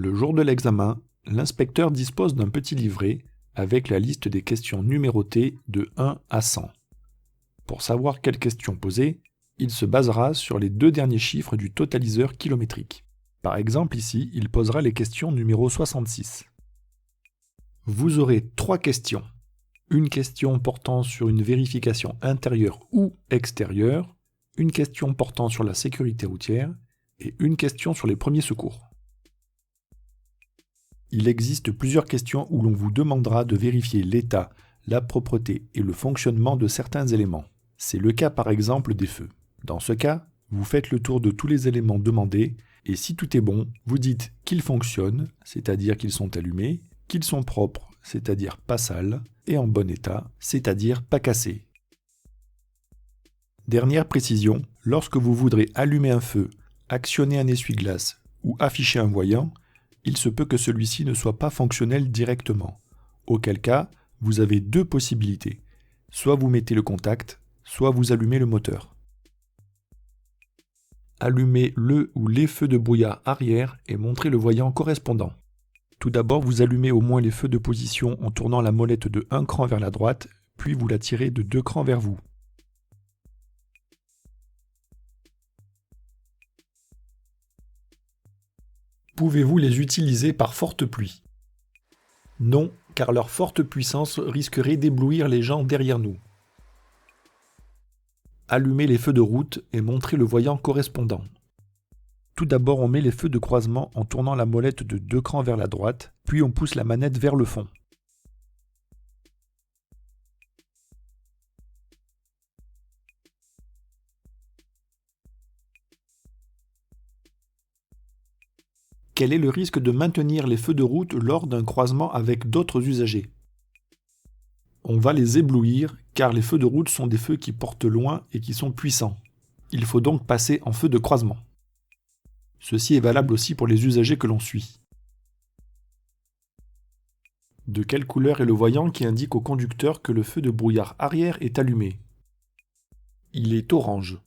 Le jour de l'examen, l'inspecteur dispose d'un petit livret avec la liste des questions numérotées de 1 à 100. Pour savoir quelles questions poser, il se basera sur les 2 derniers chiffres du totaliseur kilométrique. Par exemple ici, il posera les questions numéro 66. Vous aurez 3 questions. Une question portant sur une vérification intérieure ou extérieure, une question portant sur la sécurité routière et une question sur les premiers secours. Il existe plusieurs questions où l'on vous demandera de vérifier l'état, la propreté et le fonctionnement de certains éléments. C'est le cas par exemple des feux. Dans ce cas, vous faites le tour de tous les éléments demandés et si tout est bon, vous dites qu'ils fonctionnent, c'est-à-dire qu'ils sont allumés, qu'ils sont propres, c'est-à-dire pas sales, et en bon état, c'est-à-dire pas cassés. Dernière précision, lorsque vous voudrez allumer un feu, actionner un essuie-glace ou afficher un voyant, il se peut que celui-ci ne soit pas fonctionnel directement. Auquel cas, vous avez 2 possibilités. Soit vous mettez le contact, soit vous allumez le moteur. Allumez le ou les feux de brouillard arrière et montrez le voyant correspondant. Tout d'abord, vous allumez au moins les feux de position en tournant la molette de 1 cran vers la droite, puis vous la tirez de 2 crans vers vous. Pouvez-vous les utiliser par forte pluie? Non, car leur forte puissance risquerait d'éblouir les gens derrière nous. Allumez les feux de route et montrez le voyant correspondant. Tout d'abord, on met les feux de croisement en tournant la molette de 2 crans vers la droite, puis on pousse la manette vers le fond. Quel est le risque de maintenir les feux de route lors d'un croisement avec d'autres usagers? On va les éblouir car les feux de route sont des feux qui portent loin et qui sont puissants. Il faut donc passer en feu de croisement. Ceci est valable aussi pour les usagers que l'on suit. De quelle couleur est le voyant qui indique au conducteur que le feu de brouillard arrière est allumé? Il est orange.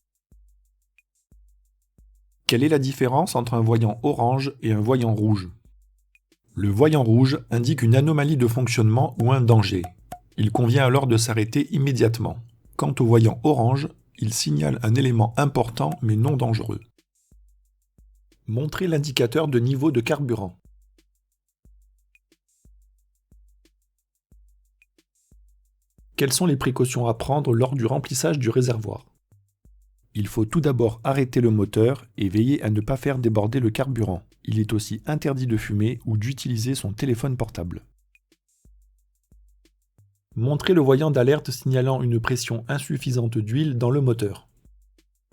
Quelle est la différence entre un voyant orange et un voyant rouge? Le voyant rouge indique une anomalie de fonctionnement ou un danger. Il convient alors de s'arrêter immédiatement. Quant au voyant orange, il signale un élément important mais non dangereux. Montrez l'indicateur de niveau de carburant. Quelles sont les précautions à prendre lors du remplissage du réservoir? Il faut tout d'abord arrêter le moteur et veiller à ne pas faire déborder le carburant. Il est aussi interdit de fumer ou d'utiliser son téléphone portable. Montrez le voyant d'alerte signalant une pression insuffisante d'huile dans le moteur.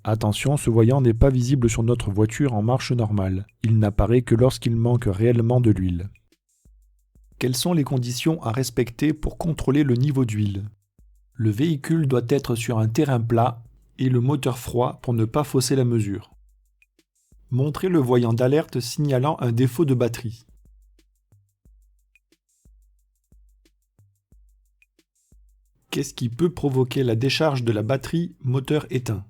Attention, ce voyant n'est pas visible sur notre voiture en marche normale. Il n'apparaît que lorsqu'il manque réellement de l'huile. Quelles sont les conditions à respecter pour contrôler le niveau d'huile? Le véhicule doit être sur un terrain plat et le moteur froid pour ne pas fausser la mesure. Montrez le voyant d'alerte signalant un défaut de batterie. Qu'est-ce qui peut provoquer la décharge de la batterie moteur éteint?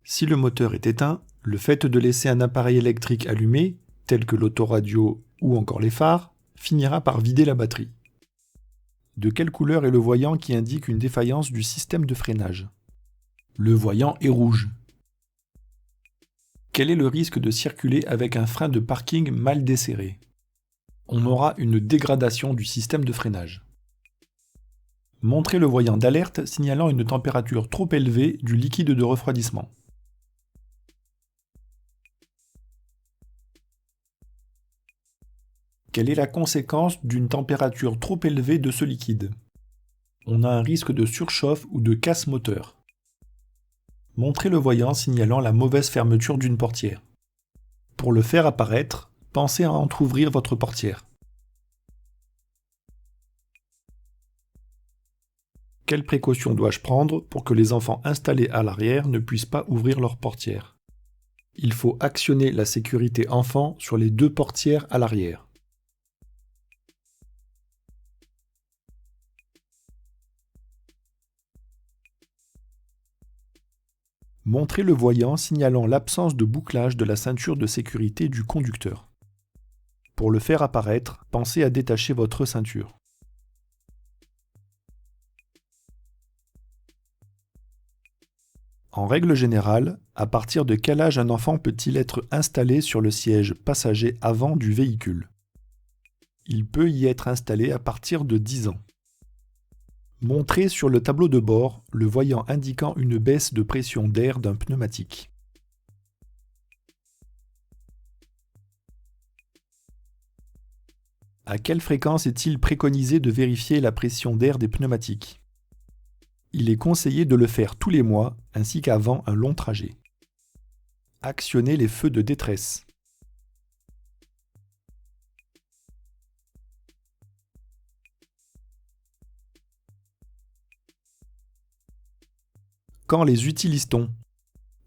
Si le moteur est éteint, le fait de laisser un appareil électrique allumé, tel que l'autoradio ou encore les phares, finira par vider la batterie. De quelle couleur est le voyant qui indique une défaillance du système de freinage? Le voyant est rouge. Quel est le risque de circuler avec un frein de parking mal desserré? On aura une dégradation du système de freinage. Montrez le voyant d'alerte signalant une température trop élevée du liquide de refroidissement. Quelle est la conséquence d'une température trop élevée de ce liquide? On a un risque de surchauffe ou de casse moteur. Montrez le voyant signalant la mauvaise fermeture d'une portière. Pour le faire apparaître, pensez à entrouvrir votre portière. Quelles précautions dois-je prendre pour que les enfants installés à l'arrière ne puissent pas ouvrir leur portière? Il faut actionner la sécurité enfant sur les 2 portières à l'arrière. Montrez le voyant signalant l'absence de bouclage de la ceinture de sécurité du conducteur. Pour le faire apparaître, pensez à détacher votre ceinture. En règle générale, à partir de quel âge un enfant peut-il être installé sur le siège passager avant du véhicule? Il peut y être installé à partir de 10 ans. Montrez sur le tableau de bord le voyant indiquant une baisse de pression d'air d'un pneumatique. À quelle fréquence est-il préconisé de vérifier la pression d'air des pneumatiques? Il est conseillé de le faire tous les mois ainsi qu'avant un long trajet. Actionnez les feux de détresse. Quand les utilise-t-on?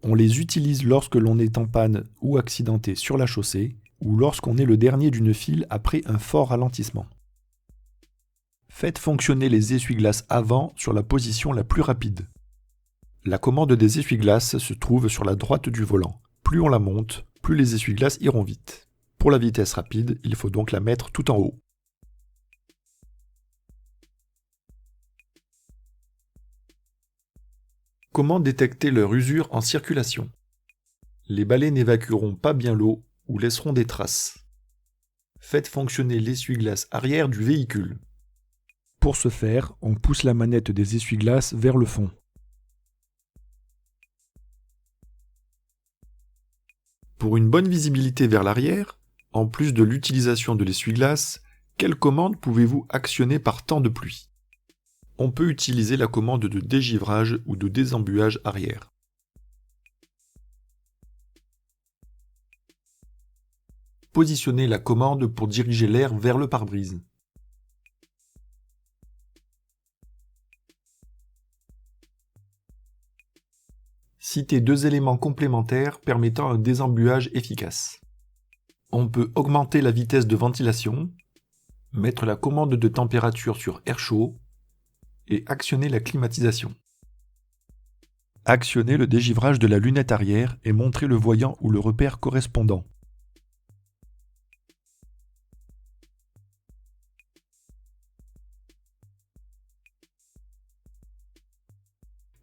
On les utilise lorsque l'on est en panne ou accidenté sur la chaussée, ou lorsqu'on est le dernier d'une file après un fort ralentissement. Faites fonctionner les essuie-glaces avant sur la position la plus rapide. La commande des essuie-glaces se trouve sur la droite du volant. Plus on la monte, plus les essuie-glaces iront vite. Pour la vitesse rapide, il faut donc la mettre tout en haut. Comment détecter leur usure en circulation? Les balais n'évacueront pas bien l'eau ou laisseront des traces. Faites fonctionner l'essuie-glace arrière du véhicule. Pour ce faire, on pousse la manette des essuie-glaces vers le fond. Pour une bonne visibilité vers l'arrière, en plus de l'utilisation de l'essuie-glace, quelle commande pouvez-vous actionner par temps de pluie? On peut utiliser la commande de dégivrage ou de désembuage arrière. Positionnez la commande pour diriger l'air vers le pare-brise. Citez 2 éléments complémentaires permettant un désembuage efficace. On peut augmenter la vitesse de ventilation, mettre la commande de température sur air chaud et actionner la climatisation. Actionnez le dégivrage de la lunette arrière et montrez le voyant ou le repère correspondant.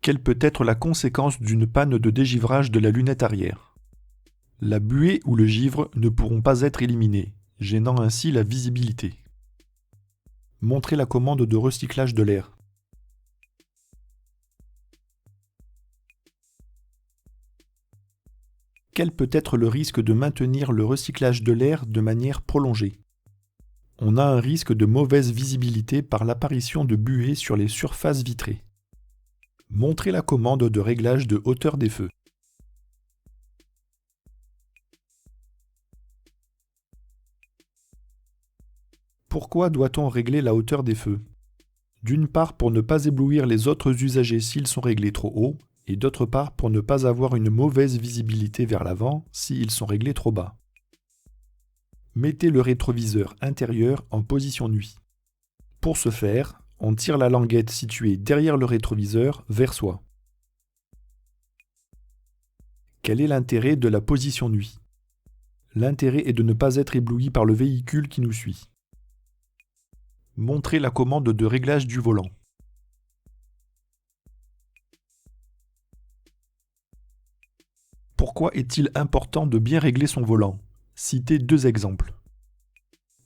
Quelle peut être la conséquence d'une panne de dégivrage de la lunette arrière? La buée ou le givre ne pourront pas être éliminés, gênant ainsi la visibilité. Montrez la commande de recyclage de l'air. Quel peut être le risque de maintenir le recyclage de l'air de manière prolongée? On a un risque de mauvaise visibilité par l'apparition de buées sur les surfaces vitrées. Montrez la commande de réglage de hauteur des feux. Pourquoi doit-on régler la hauteur des feux? D'une part pour ne pas éblouir les autres usagers s'ils sont réglés trop haut, et d'autre part pour ne pas avoir une mauvaise visibilité vers l'avant s'ils sont réglés trop bas. Mettez le rétroviseur intérieur en position nuit. Pour ce faire, on tire la languette située derrière le rétroviseur vers soi. Quel est l'intérêt de la position nuit? L'intérêt est de ne pas être ébloui par le véhicule qui nous suit. Montrez la commande de réglage du volant. Pourquoi est-il important de bien régler son volant? Citez 2 exemples.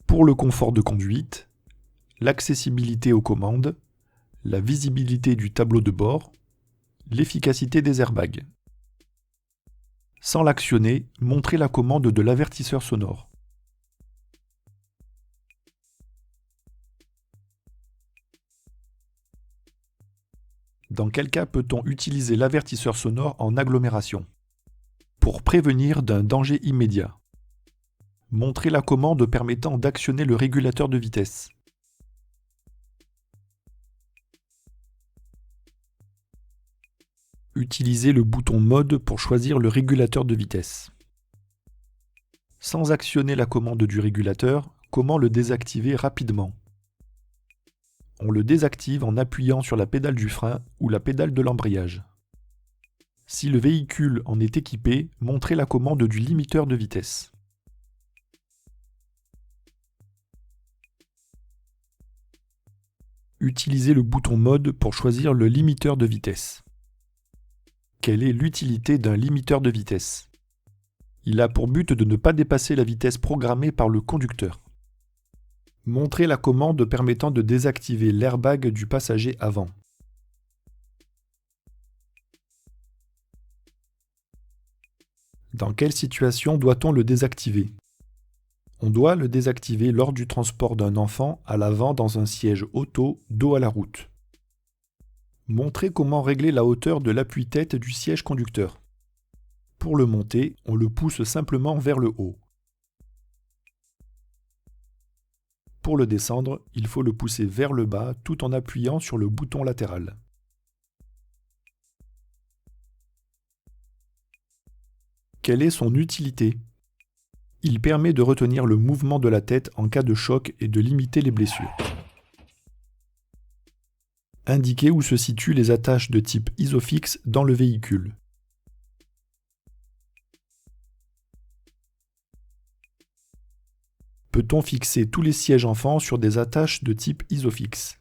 Pour le confort de conduite, l'accessibilité aux commandes, la visibilité du tableau de bord, l'efficacité des airbags. Sans l'actionner, montrez la commande de l'avertisseur sonore. Dans quel cas peut-on utiliser l'avertisseur sonore en agglomération? Pour prévenir d'un danger immédiat. Montrez la commande permettant d'actionner le régulateur de vitesse. Utilisez le bouton mode pour choisir le régulateur de vitesse. Sans actionner la commande du régulateur, comment le désactiver rapidement? On le désactive en appuyant sur la pédale du frein ou la pédale de l'embrayage. Si le véhicule en est équipé, montrez la commande du limiteur de vitesse. utilisez le bouton Mode pour choisir le limiteur de vitesse. Quelle est l'utilité d'un limiteur de vitesse? Il a pour but de ne pas dépasser la vitesse programmée par le conducteur. Montrez la commande permettant de désactiver l'airbag du passager avant. Dans quelle situation doit-on le désactiver? On doit le désactiver lors du transport d'un enfant à l'avant dans un siège auto dos à la route. Montrez comment régler la hauteur de l'appui-tête du siège conducteur. Pour le monter, on le pousse simplement vers le haut. Pour le descendre, il faut le pousser vers le bas tout en appuyant sur le bouton latéral. Quelle est son utilité? Il permet de retenir le mouvement de la tête en cas de choc et de limiter les blessures. Indiquez où se situent les attaches de type Isofix dans le véhicule. Peut-on fixer tous les sièges enfants sur des attaches de type Isofix?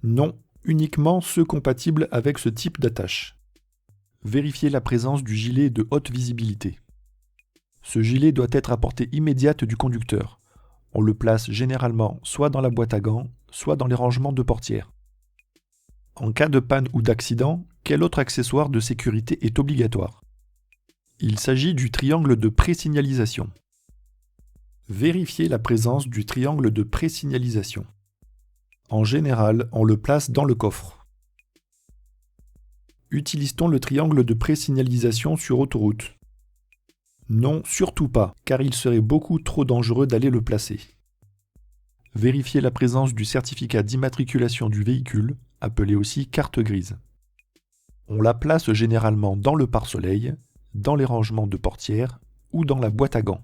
Non, uniquement ceux compatibles avec ce type d'attache. Vérifiez la présence du gilet de haute visibilité. Ce gilet doit être à portée immédiate du conducteur. On le place généralement soit dans la boîte à gants, soit dans les rangements de portières. En cas de panne ou d'accident, quel autre accessoire de sécurité est obligatoire? Il s'agit du triangle de présignalisation. Vérifiez la présence du triangle de présignalisation. En général, on le place dans le coffre. Utilise-t-on le triangle de présignalisation sur autoroute? Non, surtout pas, car il serait beaucoup trop dangereux d'aller le placer. Vérifiez la présence du certificat d'immatriculation du véhicule, appelé aussi carte grise. On la place généralement dans le pare-soleil, dans les rangements de portières ou dans la boîte à gants.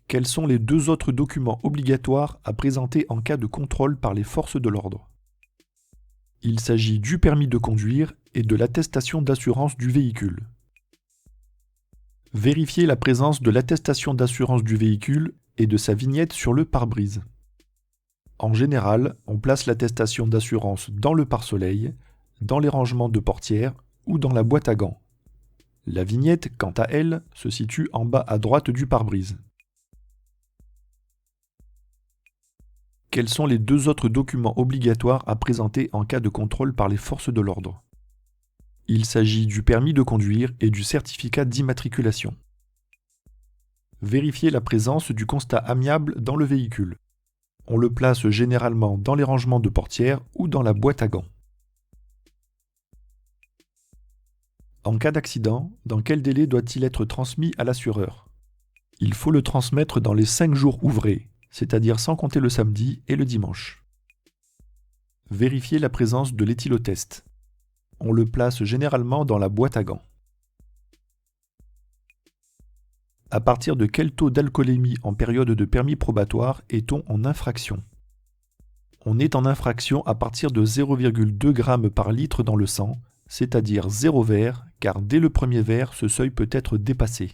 Quels sont les deux autres documents obligatoires à présenter en cas de contrôle par les forces de l'ordre? Il s'agit du permis de conduire et de l'attestation d'assurance du véhicule. Vérifiez la présence de l'attestation d'assurance du véhicule et de sa vignette sur le pare-brise. En général, on place l'attestation d'assurance dans le pare-soleil, dans les rangements de portières ou dans la boîte à gants. La vignette, quant à elle, se situe en bas à droite du pare-brise. Quels sont les deux autres documents obligatoires à présenter en cas de contrôle par les forces de l'ordre? Il s'agit du permis de conduire et du certificat d'immatriculation. Vérifiez la présence du constat amiable dans le véhicule. On le place généralement dans les rangements de portières ou dans la boîte à gants. En cas d'accident, dans quel délai doit-il être transmis à l'assureur? Il faut le transmettre dans les 5 jours ouvrés, c'est-à-dire sans compter le samedi et le dimanche. Vérifiez la présence de l'éthylotest. On le place généralement dans la boîte à gants. À partir de quel taux d'alcoolémie en période de permis probatoire est-on en infraction? On est en infraction à partir de 0,2 g par litre dans le sang, c'est-à-dire 0 verre, car dès le premier verre, ce seuil peut être dépassé.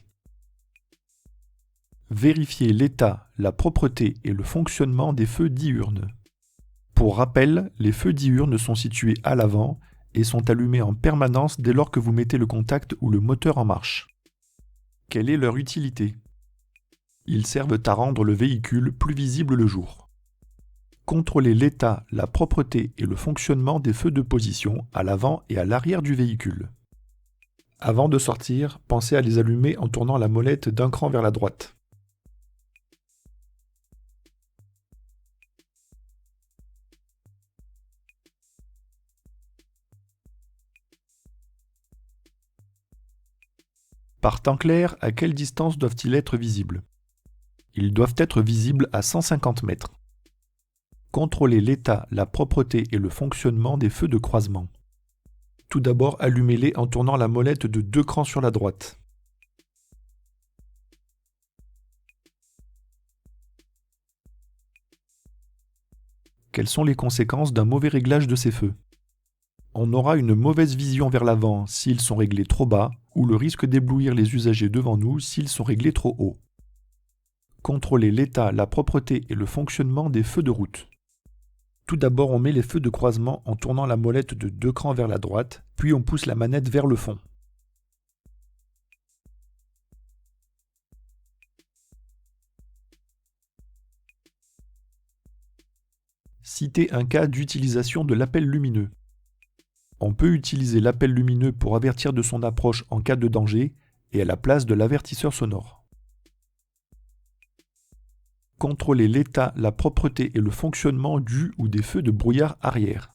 Vérifiez l'état, la propreté et le fonctionnement des feux diurnes. Pour rappel, les feux diurnes sont situés à l'avant et sont allumés en permanence dès lors que vous mettez le contact ou le moteur en marche. Quelle est leur utilité? Ils servent à rendre le véhicule plus visible le jour. Contrôlez l'état, la propreté et le fonctionnement des feux de position à l'avant et à l'arrière du véhicule. Avant de sortir, pensez à les allumer en tournant la molette d'un cran vers la droite. Par temps clair, à quelle distance doivent-ils être visibles? Ils doivent être visibles à 150 mètres. Contrôlez l'état, la propreté et le fonctionnement des feux de croisement. Tout d'abord, allumez-les en tournant la molette de 2 crans sur la droite. Quelles sont les conséquences d'un mauvais réglage de ces feux? On aura une mauvaise vision vers l'avant s'ils sont réglés trop bas ou le risque d'éblouir les usagers devant nous s'ils sont réglés trop haut. Contrôler l'état, la propreté et le fonctionnement des feux de route. Tout d'abord, on met les feux de croisement en tournant la molette de 2 crans vers la droite, puis on pousse la manette vers le fond. Citez un cas d'utilisation de l'appel lumineux. On peut utiliser l'appel lumineux pour avertir de son approche en cas de danger et à la place de l'avertisseur sonore. Contrôler l'état, la propreté et le fonctionnement du ou des feux de brouillard arrière.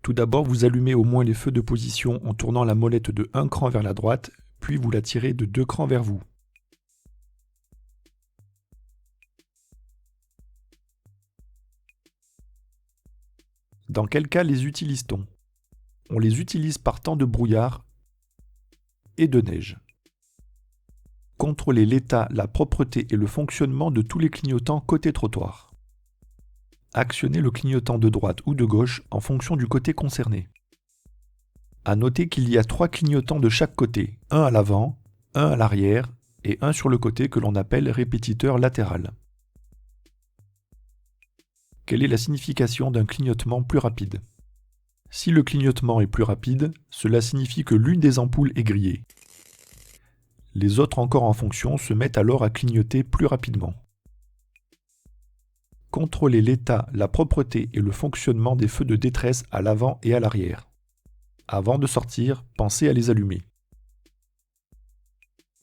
Tout d'abord, vous allumez au moins les feux de position en tournant la molette de 1 cran vers la droite, puis vous la tirez de 2 crans vers vous. Dans quel cas les utilise-t-on? On les utilise par temps de brouillard et de neige. Contrôler l'état, la propreté et le fonctionnement de tous les clignotants côté trottoir. Actionnez le clignotant de droite ou de gauche en fonction du côté concerné. À noter qu'il y a 3 clignotants de chaque côté, un à l'avant, un à l'arrière et un sur le côté que l'on appelle répétiteur latéral. Quelle est la signification d'un clignotement plus rapide? Si le clignotement est plus rapide, cela signifie que l'une des ampoules est grillée. Les autres encore en fonction se mettent alors à clignoter plus rapidement. Contrôlez l'état, la propreté et le fonctionnement des feux de détresse à l'avant et à l'arrière. Avant de sortir, pensez à les allumer.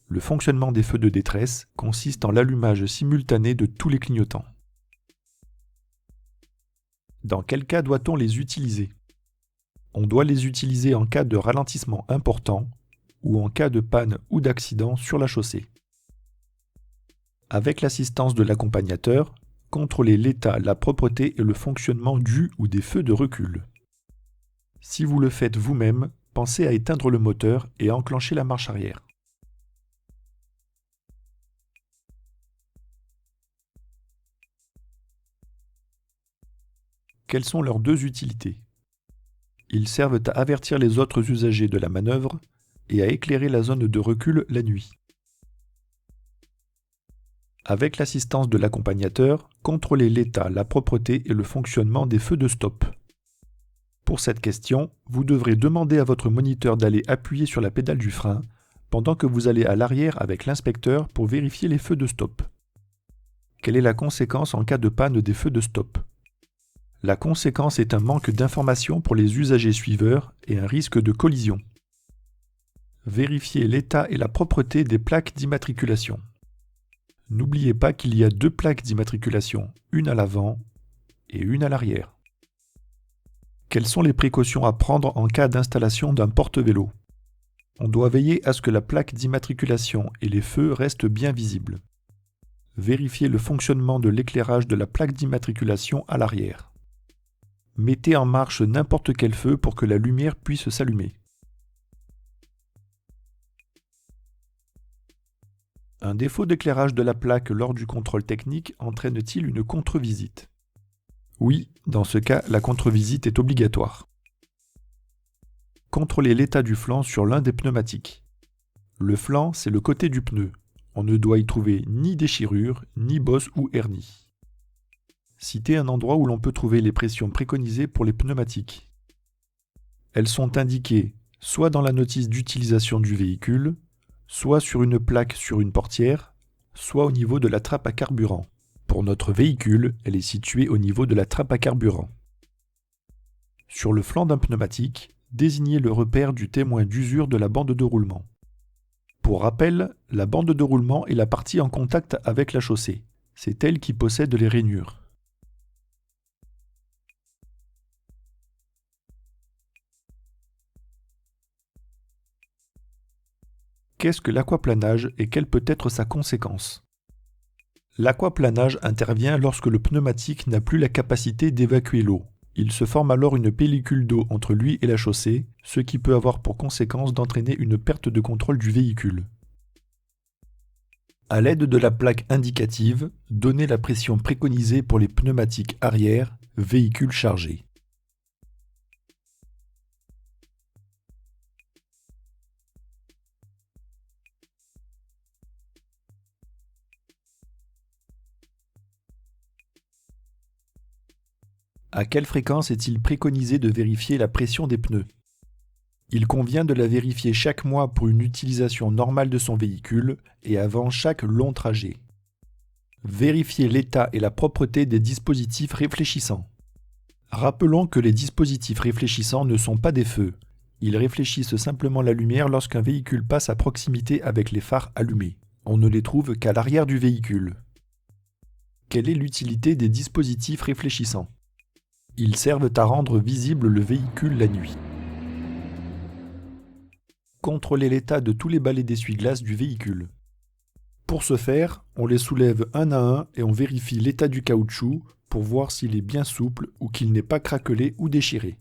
Le fonctionnement des feux de détresse consiste en l'allumage simultané de tous les clignotants. Dans quel cas doit-on les utiliser? On doit les utiliser en cas de ralentissement important ou en cas de panne ou d'accident sur la chaussée. Avec l'assistance de l'accompagnateur, contrôlez l'état, la propreté et le fonctionnement du ou des feux de recul. Si vous le faites vous-même, pensez à éteindre le moteur et à enclencher la marche arrière. Quelles sont leurs deux utilités? Ils servent à avertir les autres usagers de la manœuvre et à éclairer la zone de recul la nuit. Avec l'assistance de l'accompagnateur, contrôlez l'état, la propreté et le fonctionnement des feux de stop. Pour cette question, vous devrez demander à votre moniteur d'aller appuyer sur la pédale du frein pendant que vous allez à l'arrière avec l'inspecteur pour vérifier les feux de stop. Quelle est la conséquence en cas de panne des feux de stop? La conséquence est un manque d'information pour les usagers suiveurs et un risque de collision. Vérifiez l'état et la propreté des plaques d'immatriculation. N'oubliez pas qu'il y a 2 plaques d'immatriculation, une à l'avant et une à l'arrière. Quelles sont les précautions à prendre en cas d'installation d'un porte-vélo? On doit veiller à ce que la plaque d'immatriculation et les feux restent bien visibles. Vérifiez le fonctionnement de l'éclairage de la plaque d'immatriculation à l'arrière. Mettez en marche n'importe quel feu pour que la lumière puisse s'allumer. Un défaut d'éclairage de la plaque lors du contrôle technique entraîne-t-il une contre-visite? Oui, dans ce cas, la contre-visite est obligatoire. Contrôlez l'état du flanc sur l'un des pneumatiques. Le flanc, c'est le côté du pneu. On ne doit y trouver ni déchirure, ni bosse ou hernie. Citez un endroit où l'on peut trouver les pressions préconisées pour les pneumatiques. Elles sont indiquées soit dans la notice d'utilisation du véhicule, soit sur une plaque sur une portière, soit au niveau de la trappe à carburant. Pour notre véhicule, elle est située au niveau de la trappe à carburant. Sur le flanc d'un pneumatique, désignez le repère du témoin d'usure de la bande de roulement. Pour rappel, la bande de roulement est la partie en contact avec la chaussée. C'est elle qui possède les rainures. Qu'est-ce que l'aquaplanage et quelle peut être sa conséquence? L'aquaplanage intervient lorsque le pneumatique n'a plus la capacité d'évacuer l'eau. Il se forme alors une pellicule d'eau entre lui et la chaussée, ce qui peut avoir pour conséquence d'entraîner une perte de contrôle du véhicule. À l'aide de la plaque indicative, donnez la pression préconisée pour les pneumatiques arrière, véhicule chargé. À quelle fréquence est-il préconisé de vérifier la pression des pneus? Il convient de la vérifier chaque mois pour une utilisation normale de son véhicule et avant chaque long trajet. Vérifier l'état et la propreté des dispositifs réfléchissants. Rappelons que les dispositifs réfléchissants ne sont pas des feux. Ils réfléchissent simplement la lumière lorsqu'un véhicule passe à proximité avec les phares allumés. On ne les trouve qu'à l'arrière du véhicule. Quelle est l'utilité des dispositifs réfléchissants? Ils servent à rendre visible le véhicule la nuit. Contrôler l'état de tous les balais d'essuie-glace du véhicule. Pour ce faire, on les soulève un à un et on vérifie l'état du caoutchouc pour voir s'il est bien souple ou qu'il n'est pas craquelé ou déchiré.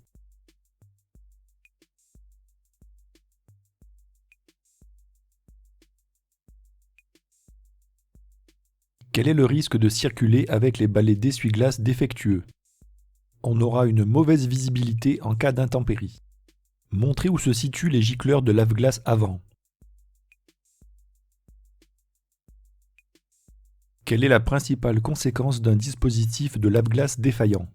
Quel est le risque de circuler avec les balais d'essuie-glace défectueux? On aura une mauvaise visibilité en cas d'intempérie. Montrez où se situent les gicleurs de lave-glace avant. Quelle est la principale conséquence d'un dispositif de lave-glace défaillant?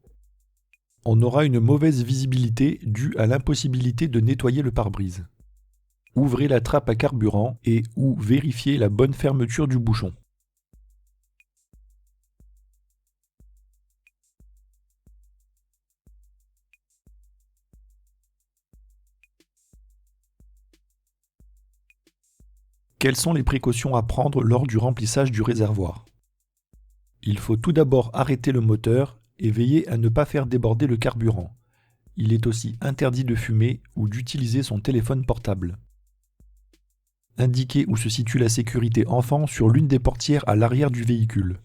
On aura une mauvaise visibilité due à l'impossibilité de nettoyer le pare-brise. Ouvrez la trappe à carburant et ou vérifiez la bonne fermeture du bouchon. Quelles sont les précautions à prendre lors du remplissage du réservoir? Il faut tout d'abord arrêter le moteur et veiller à ne pas faire déborder le carburant. Il est aussi interdit de fumer ou d'utiliser son téléphone portable. Indiquez où se situe la sécurité enfant sur l'une des portières à l'arrière du véhicule.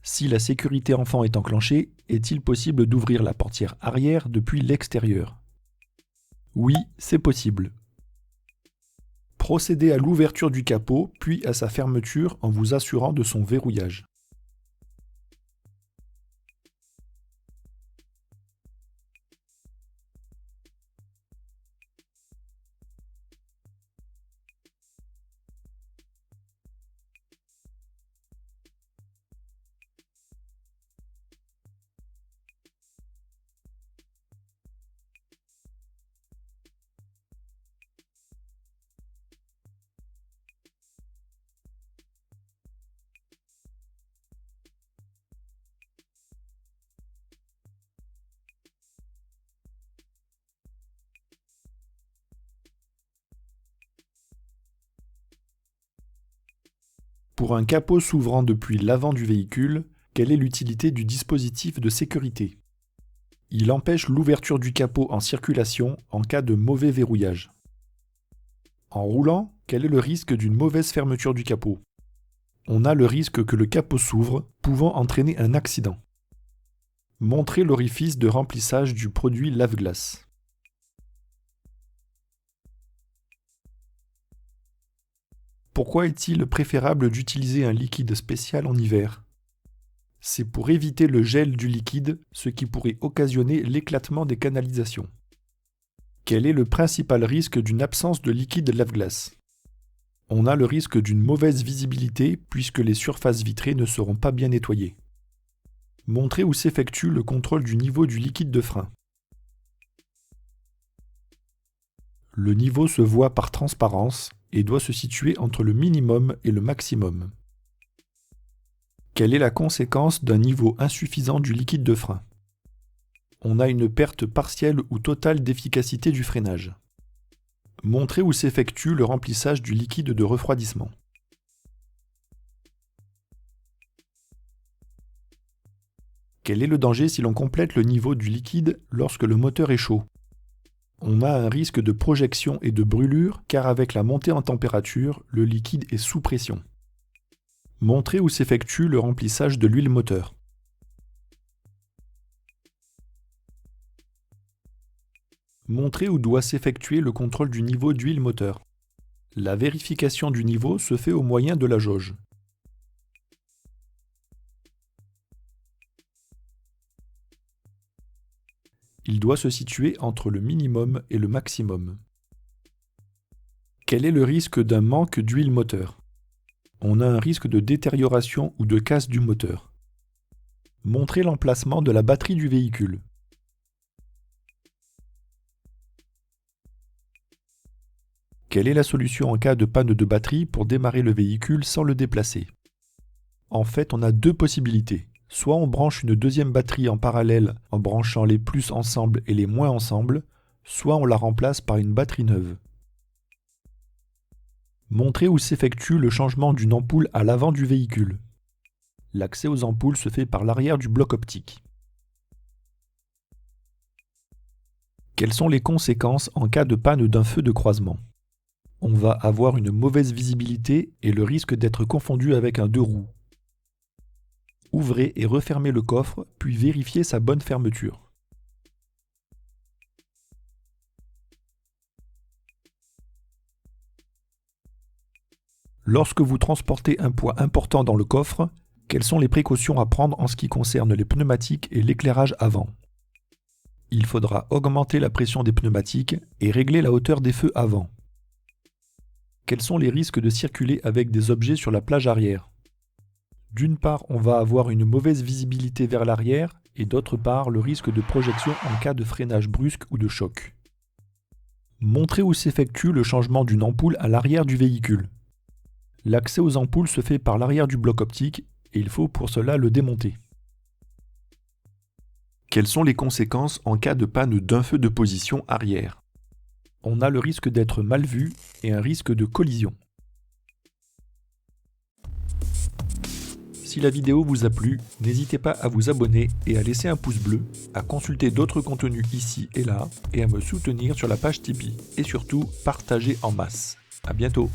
Si la sécurité enfant est enclenchée, est-il possible d'ouvrir la portière arrière depuis l'extérieur? Oui, c'est possible. Procédez à l'ouverture du capot, puis à sa fermeture en vous assurant de son verrouillage. Pour un capot s'ouvrant depuis l'avant du véhicule, quelle est l'utilité du dispositif de sécurité? Il empêche l'ouverture du capot en circulation en cas de mauvais verrouillage. En roulant, quel est le risque d'une mauvaise fermeture du capot? On a le risque que le capot s'ouvre, pouvant entraîner un accident. Montrez l'orifice de remplissage du produit lave-glace. Pourquoi est-il préférable d'utiliser un liquide spécial en hiver? C'est pour éviter le gel du liquide, ce qui pourrait occasionner l'éclatement des canalisations. Quel est le principal risque d'une absence de liquide lave-glace? On a le risque d'une mauvaise visibilité puisque les surfaces vitrées ne seront pas bien nettoyées. Montrez où s'effectue le contrôle du niveau du liquide de frein. Le niveau se voit par transparence et doit se situer entre le minimum et le maximum. Quelle est la conséquence d'un niveau insuffisant du liquide de frein? On a une perte partielle ou totale d'efficacité du freinage. Montrez où s'effectue le remplissage du liquide de refroidissement. Quel est le danger si l'on complète le niveau du liquide lorsque le moteur est chaud? On a un risque de projection et de brûlure car avec la montée en température, le liquide est sous pression. Montrez où s'effectue le remplissage de l'huile moteur. Montrez où doit s'effectuer le contrôle du niveau d'huile moteur. La vérification du niveau se fait au moyen de la jauge. il doit se situer entre le minimum et le maximum. Quel est le risque d'un manque d'huile moteur? On a un risque de détérioration ou de casse du moteur. Montrez l'emplacement de la batterie du véhicule. Quelle est la solution en cas de panne de batterie pour démarrer le véhicule sans le déplacer? En fait, on a deux possibilités. Soit on branche une deuxième batterie en parallèle en branchant les plus ensemble et les moins ensemble, soit on la remplace par une batterie neuve. Montrez où s'effectue le changement d'une ampoule à l'avant du véhicule. L'accès aux ampoules se fait par l'arrière du bloc optique. Quelles sont les conséquences en cas de panne d'un feu de croisement? On va avoir une mauvaise visibilité et le risque d'être confondu avec un deux roues. Ouvrez et refermez le coffre, puis vérifiez sa bonne fermeture. Lorsque vous transportez un poids important dans le coffre, quelles sont les précautions à prendre en ce qui concerne les pneumatiques et l'éclairage avant? Il faudra augmenter la pression des pneumatiques et régler la hauteur des feux avant. Quels sont les risques de circuler avec des objets sur la plage arrière? D'une part, on va avoir une mauvaise visibilité vers l'arrière et d'autre part, le risque de projection en cas de freinage brusque ou de choc. Montrez où s'effectue le changement d'une ampoule à l'arrière du véhicule. L'accès aux ampoules se fait par l'arrière du bloc optique et il faut pour cela le démonter. Quelles sont les conséquences en cas de panne d'un feu de position arrière? On a le risque d'être mal vu et un risque de collision. Si la vidéo vous a plu, n'hésitez pas à vous abonner et à laisser un pouce bleu, à consulter d'autres contenus ici et là et à me soutenir sur la page Tipeee. Et surtout, partagez en masse. À bientôt.